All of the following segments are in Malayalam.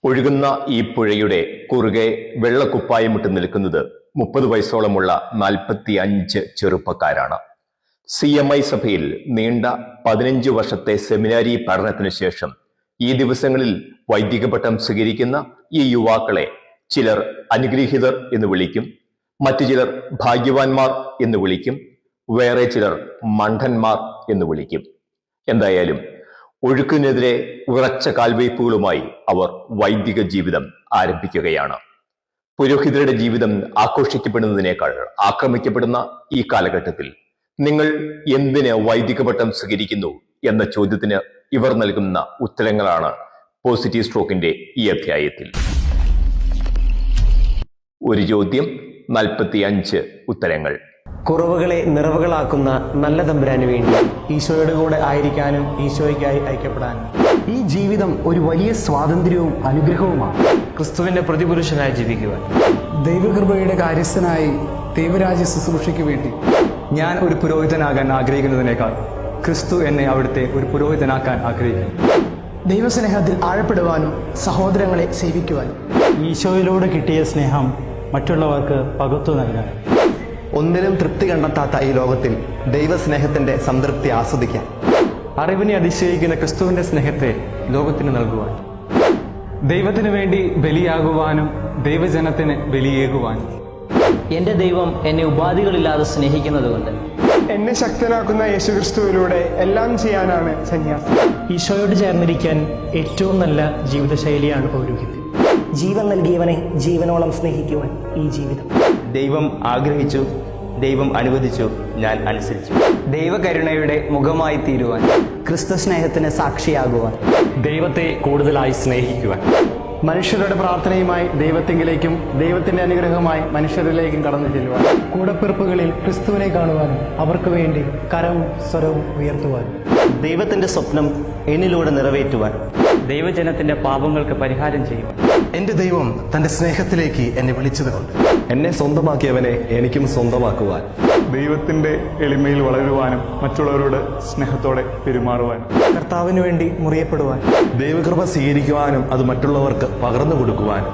ഒഴുകുന്ന ഈ പുഴയുടെ കുറുകെ വെള്ളക്കുപ്പായമിട്ട് നിൽക്കുന്നത് 30 വയസ്സോളമുള്ള 45 ചെറുപ്പക്കാരാണ്. CMI സഭയിൽ നീണ്ട 15 വർഷത്തെ സെമിനാരി പഠനത്തിന് ശേഷം ഈ ദിവസങ്ങളിൽ വൈദിക പട്ടം സ്വീകരിക്കുന്ന ഈ യുവാക്കളെ ചിലർ അനുഗ്രഹീതർ എന്ന് വിളിക്കും, മറ്റു ചിലർ ഭാഗ്യവാന്മാർ എന്ന് വിളിക്കും, വേറെ ചിലർ മണ്ഡന്മാർ എന്ന് വിളിക്കും. എന്തായാലും ഒഴുക്കിനെതിരെ ഉറച്ച കാൽവയ്പുകളുമായി അവർ വൈദിക ജീവിതം ആരംഭിക്കുകയാണ്. പുരോഹിതരുടെ ജീവിതം ആഘോഷിക്കപ്പെടുന്നതിനേക്കാൾ ആക്രമിക്കപ്പെടുന്ന ഈ കാലഘട്ടത്തിൽ നിങ്ങൾ എന്തിന് വൈദിക പട്ടം സ്വീകരിക്കുന്നു എന്ന ചോദ്യത്തിന് ഇവർ നൽകുന്ന ഉത്തരങ്ങളാണ് പോസിറ്റീവ് സ്ട്രോക്കിന്റെ ഈ അധ്യായത്തിൽ. ഒരു ചോദ്യം, 45 ഉത്തരങ്ങൾ. കുറവുകളെ നിറവുകളാക്കുന്ന നല്ല തമ്പുരാന് വേണ്ടി ഈശോയുടെ കൂടെ ആയിരിക്കാനും ഈശോയ്ക്കായി ഐക്യപ്പെടാനും ഈ ജീവിതം ഒരു വലിയ സ്വാതന്ത്ര്യവും അനുഗ്രഹവുമാണ്. ക്രിസ്തുവിന്റെ പ്രതിപുരുഷനായി ജീവിക്കുവാൻ, ദൈവകൃപയുടെ കാര്യസ്ഥനായി ദൈവരാജ്യ ശുശ്രൂഷയ്ക്ക് വേണ്ടി ഞാൻ ഒരു പുരോഹിതനാകാൻ ആഗ്രഹിക്കുന്നതിനേക്കാൾ ക്രിസ്തു എന്നെ അവിടുത്തെ ഒരു പുരോഹിതനാക്കാൻ ആഗ്രഹിക്കുന്നു. ദൈവസ്നേഹത്തിൽ ആഴപ്പെടുവാനും സഹോദരങ്ങളെ സേവിക്കുവാനും ഈശോയിലൂടെ കിട്ടിയ സ്നേഹം മറ്റുള്ളവർക്ക് പകർത്തു നൽകാൻ, ഒന്നിനും തൃപ്തി കണ്ടെത്താത്ത ഈ ലോകത്തിൽ ദൈവസ്നേഹത്തിന്റെ സംതൃപ്തി ആസ്വദിക്കാൻ, അറിവിനെ അതിശയിക്കുന്ന ക്രിസ്തുവിന്റെ സ്നേഹത്തെ ലോകത്തിന് നൽകുവാൻ, ദൈവത്തിന് വേണ്ടി ബലിയാകുവാനും ദൈവജനത്തിന് ബലിയേകുവാനും. എന്റെ ദൈവം എന്നെ ഉപാധികളില്ലാതെ സ്നേഹിക്കുന്നതുകൊണ്ട് എന്നെ ശക്തനാക്കുന്ന യേശുക്രിസ്തുവിലൂടെ എല്ലാം ചെയ്യാനാണ് സന്യാസം. ഈശോയോട് ചേർന്നിരിക്കാൻ ഏറ്റവും നല്ല ജീവിതശൈലിയാണ് പൗരോഹിത്യം. ജീവൻ നൽകിയവനെ ജീവനോളം സ്നേഹിക്കുവാൻ ഈ ജീവിതം. ദൈവം ആഗ്രഹിച്ചു, ദൈവം അനുവദിച്ചു, ഞാൻ അനുസരിച്ചു. ദൈവകരുണയുടെ മുഖമായി തീരുവാൻ, ക്രിസ്തു സ്നേഹത്തിന് സാക്ഷിയാകുവാൻ, ദൈവത്തെ കൂടുതലായി സ്നേഹിക്കുവാൻ, മനുഷ്യരുടെ പ്രാർത്ഥനയുമായി ദൈവത്തിങ്കിലേക്കും ദൈവത്തിന്റെ അനുഗ്രഹമായി മനുഷ്യരിലേക്കും കടന്നു ചെല്ലുവാൻ, കൂടപ്പിറപ്പുകളിൽ ക്രിസ്തുവിനെ കാണുവാനും അവർക്ക് വേണ്ടി കരവും സ്വരവും ഉയർത്തുവാനും, ദൈവത്തിന്റെ സ്വപ്നം എന്നിലൂടെ നിറവേറ്റുവാൻ, ദൈവജനത്തിന്റെ പാപങ്ങൾക്ക് പരിഹാരം ചെയ്യുവാൻ. എന്റെ ദൈവം തന്റെ സ്നേഹത്തിലേക്ക് എന്നെ വിളിച്ചതുകൊണ്ട് എന്നെ സ്വന്തമാക്കിയവനെ എനിക്കും സ്വന്തമാക്കുവാൻ, ദൈവത്തിന്റെ എളിമയിൽ വളരുവാനും മറ്റുള്ളവരോട് സ്നേഹത്തോടെ പെരുമാറുവാനും, കർത്താവിന് വേണ്ടി മുറിയപ്പെടുവാൻ, ദൈവകൃപ സ്വീകരിക്കുവാനും അത് മറ്റുള്ളവർക്ക് പകർന്നു കൊടുക്കുവാനും,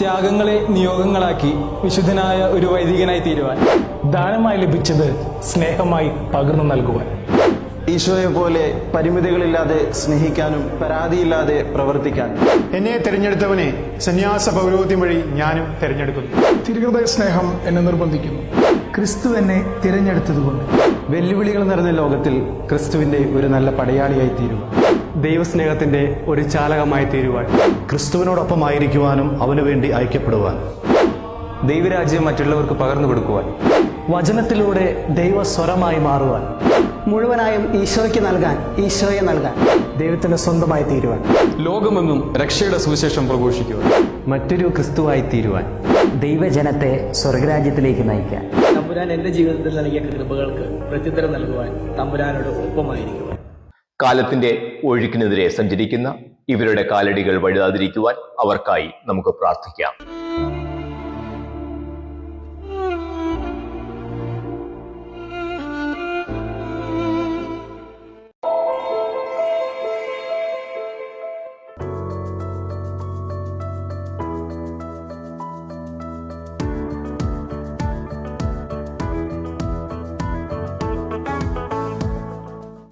ത്യാഗങ്ങളെ നിയോഗങ്ങളാക്കി വിശുദ്ധനായ ഒരു വൈദികനായി തീരുവാൻ, ദാനമായി ലഭിച്ചത് സ്നേഹമായി പകർന്നു നൽകുവാൻ, ഈശോയെ പോലെ പരിമിതികളില്ലാതെ സ്നേഹിക്കാനും പരാതിയില്ലാതെ പ്രവർത്തിക്കാനും. എന്നെ തിരഞ്ഞെടുത്തവനെ സന്യാസ പൗരോഹിത്യം വഴി ഞാനും തിരഞ്ഞെടുക്കുന്നു. തിരുഹൃദയ സ്നേഹം എന്നെ നിർബന്ധിക്കുന്നു. ക്രിസ്തു എന്നെ തിരഞ്ഞെടുത്തതുകൊണ്ട് വെല്ലുവിളികൾ നിറഞ്ഞ ലോകത്തിൽ ക്രിസ്തുവിന്റെ ഒരു നല്ല പടയാളിയായി തീരുവാൻ, ദൈവസ്നേഹത്തിന്റെ ഒരു ചാലകമായി തീരുവാൻ, ക്രിസ്തുവിനോടൊപ്പം ആയിരിക്കുവാനും അവനു വേണ്ടി ഐക്യപ്പെടുവാൻ, ദൈവരാജ്യം മറ്റുള്ളവർക്ക് പകർന്നു കൊടുക്കുവാൻ, വചനത്തിലൂടെ ദൈവസ്വരമായി മാറുവാൻ, മുഴുവനായും ഈശോയ്ക്ക് നൽകാൻ, ഈശോയെ നൽകാൻ, ദൈവത്തിന് സ്വന്തമായി തീരുവാൻ, ലോകമെങ്ങും രക്ഷയുടെ സുവിശേഷം പ്രഘോഷിക്കുവാൻ, മറ്റൊരു ക്രിസ്തുവായി തീരുവാൻ, ദൈവജനത്തെ സ്വർഗരാജ്യത്തിലേക്ക് നയിക്കാൻ. തമ്പുരാൻ എന്റെ ജീവിതത്തിൽ നൽകിയ കൃപകൾക്ക് പ്രത്യുത്തരം നൽകുവാൻ തമ്പുരാനോട് ഒപ്പമായിരിക്കുവാൻ. കാലത്തിന്റെ ഒഴുക്കിനെതിരെ സഞ്ചരിക്കുന്ന ഇവരുടെ കാലടികൾ വഴുതാതിരിക്കുവാൻ അവർക്കായി നമുക്ക് പ്രാർത്ഥിക്കാം.